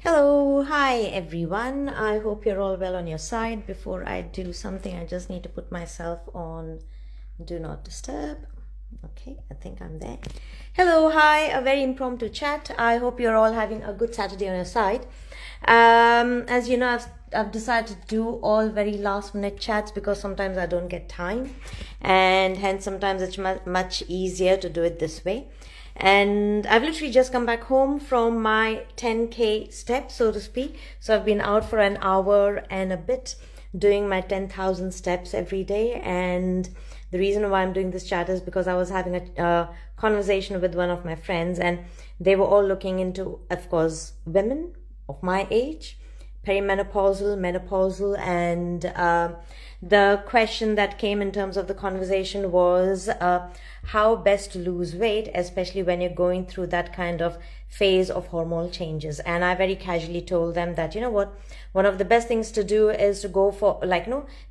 Hello, hi everyone. I hope you're all well on your side. Before I do something, I just need to put myself on Do Not Disturb. Okay, I think I'm there. Hello, hi, a very impromptu chat. I hope you're all having a good Saturday on your side. As you know, I've decided to do all very last minute chats because sometimes I don't get time, and hence sometimes it's much easier to do it this way. And I've literally just come back home from my 10K steps, so to speak. So I've been out for an hour and a bit doing my 10,000 steps every day. And the reason why I'm doing this chat is because I was having a conversation with one of my friends, and they were all looking into, of course, women of my age, perimenopausal, menopausal, and the question that came in terms of the conversation was how best to lose weight, especially when you're going through that kind of phase of hormonal changes. And I very casually told them that, you know what, one of the best things to do is to go for,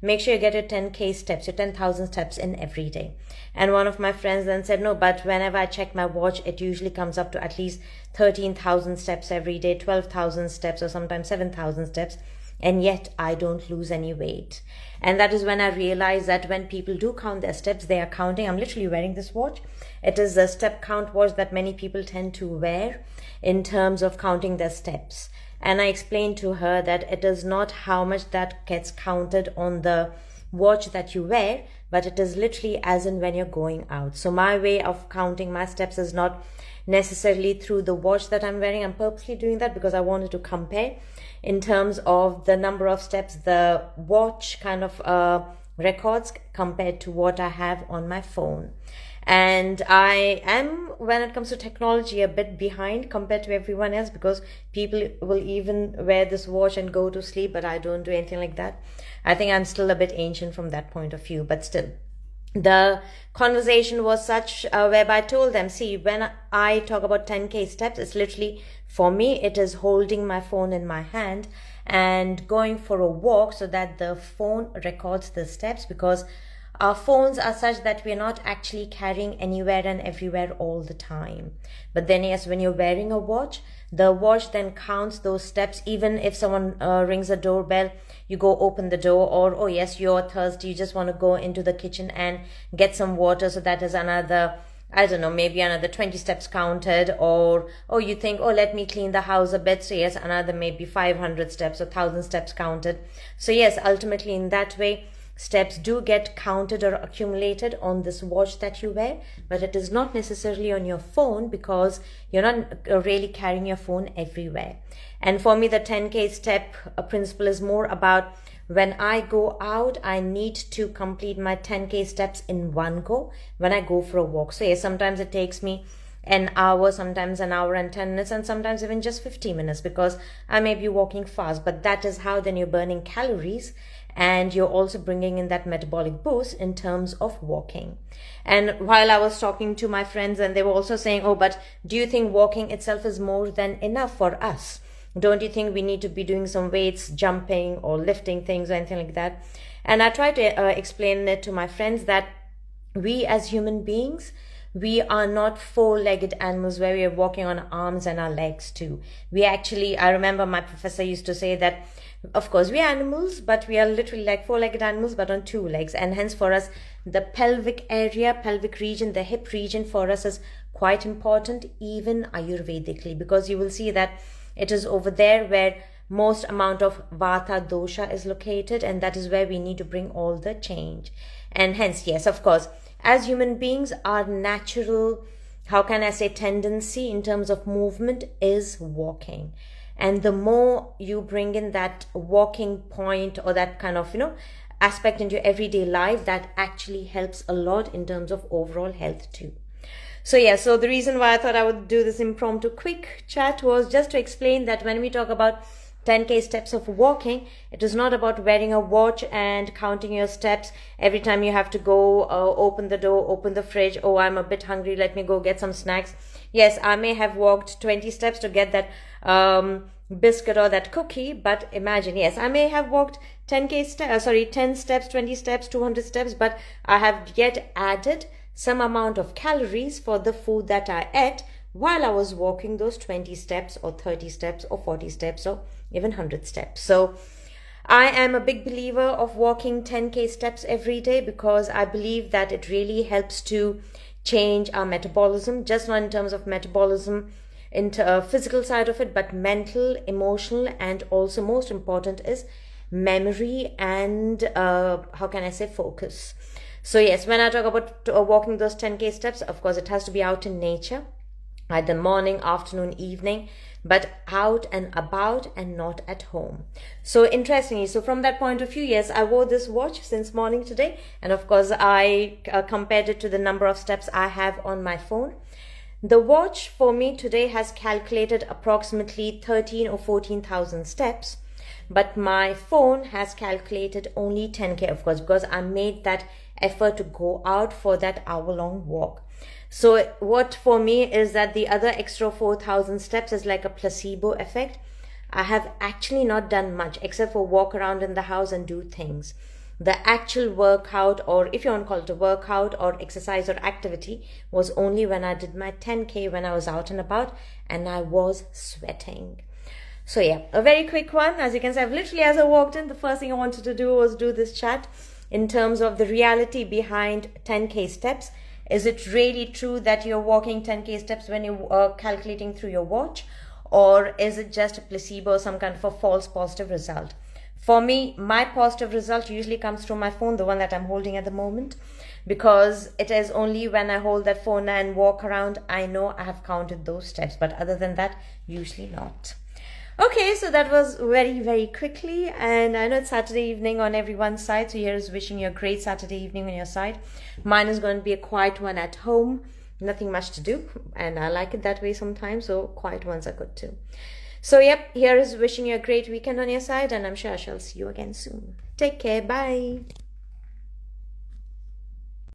make sure you get your 10K steps, your 10,000 steps in every day. And one of my friends then said, no, but whenever I check my watch, it usually comes up to at least 13,000 steps every day, 12,000 steps, or sometimes 7,000 steps. And yet I don't lose any weight. And that is when I realized that when people do count their steps, they are counting. I'm literally wearing this watch. It is a step count watch that many people tend to wear in terms of counting their steps. And I explained to her that it is not how much that gets counted on the watch that you wear, but it is literally as in when you're going out. So my way of counting my steps is not necessarily through the watch that I'm wearing. I'm purposely doing that because I wanted to compare in terms of the number of steps the watch kind of records compared to what I have on my phone. And I am, when it comes to technology, a bit behind compared to everyone else, because people will even wear this watch and go to sleep, but I don't do anything like that. I think I'm still a bit ancient from that point of view, but still. The conversation was such whereby I told them, see, when I talk about 10K steps, it's literally, for me, it is holding my phone in my hand and going for a walk so that the phone records the steps, because our phones are such that we're not actually carrying anywhere and everywhere all the time. But then yes, when you're wearing a watch, the watch then counts those steps. Even if someone rings a doorbell, you go open the door, or oh yes, you're thirsty, you just want to go into the kitchen and get some water, so that is another, I don't know, maybe another 20 steps counted. Or oh, you think, oh, let me clean the house a bit, so yes, another maybe 500 steps or 1,000 steps counted. So yes, ultimately in that way, steps do get counted or accumulated on this watch that you wear, but it is not necessarily on your phone, because you're not really carrying your phone everywhere. And for me, the 10K step principle is more about, when I go out, I need to complete my 10K steps in one go when I go for a walk. So yes, sometimes it takes me an hour, sometimes an hour and 10 minutes, and sometimes even just 50 minutes, because I may be walking fast. But that is how then you're burning calories, and you're also bringing in that metabolic boost in terms of walking. And while I was talking to my friends, and they were also saying, oh, but do you think walking itself is more than enough for us? Don't you think we need to be doing some weights, jumping or lifting things or anything like that? And I try to explain it to my friends that we as human beings, we are not four-legged animals where we are walking on our arms and our legs too. We actually, I remember my professor used to say that, of course, we are animals, but we are literally like four-legged animals, but on two legs. And hence for us, the pelvic area, pelvic region, the hip region for us is quite important, even Ayurvedically, because you will see that it is over there where most amount of Vata dosha is located, and that is where we need to bring all the change. And hence, yes, of course, as human beings, our natural, how can I say, tendency in terms of movement is walking. And the more you bring in that walking point or that kind of, aspect into your everyday life, that actually helps a lot in terms of overall health too. So yeah, so the reason why I thought I would do this impromptu quick chat was just to explain that when we talk about 10K steps of walking, it is not about wearing a watch and counting your steps every time you have to go open the door, open the fridge. Oh, I'm a bit hungry, let me go get some snacks. Yes, I may have walked 20 steps to get that biscuit or that cookie, but imagine, yes, I may have walked 10 steps, 20 steps, 200 steps, but I have yet added some amount of calories for the food that I ate, while I was walking those 20 steps or 30 steps or 40 steps or even 100 steps. So I am a big believer of walking 10K steps every day because I believe that it really helps to change our metabolism, just not in terms of metabolism, into physical side of it, but mental, emotional, and also most important is memory and how can I say, focus. So yes, when I talk about walking those 10K steps, of course, it has to be out in nature, either morning, afternoon, evening, but out and about and not at home. So interestingly, so from that point of view, yes, I wore this watch since morning today. And of course, I compared it to the number of steps I have on my phone. The watch for me today has calculated approximately 13 or 14,000 steps, but my phone has calculated only 10K, of course, because I made that effort to go out for that hour-long walk. So what for me is that the other extra 4,000 steps is like a placebo effect. I have actually not done much except for walk around in the house and do things. The actual workout, or if you want to call it a workout or exercise or activity, was only when I did my 10K when I was out and about and I was sweating. So yeah, a very quick one. As you can see, I've literally, as I walked in, the first thing I wanted to do was do this chat in terms of the reality behind 10K steps. Is it really true that you're walking 10K steps when you are calculating through your watch? Or is it just a placebo, some kind of a false positive result? For me, my positive result usually comes through my phone, the one that I'm holding at the moment, because it is only when I hold that phone and walk around, I know I have counted those steps. But other than that, usually not. Okay, so that was very quickly, and I know it's Saturday evening on everyone's side, so here's wishing you a great Saturday evening on your side. Mine is going to be a quiet one at home, nothing much to do, and I like it that way sometimes, so quiet ones are good too. So yep, here is wishing you a great weekend on your side, and I'm sure I shall see you again soon. Take care, bye.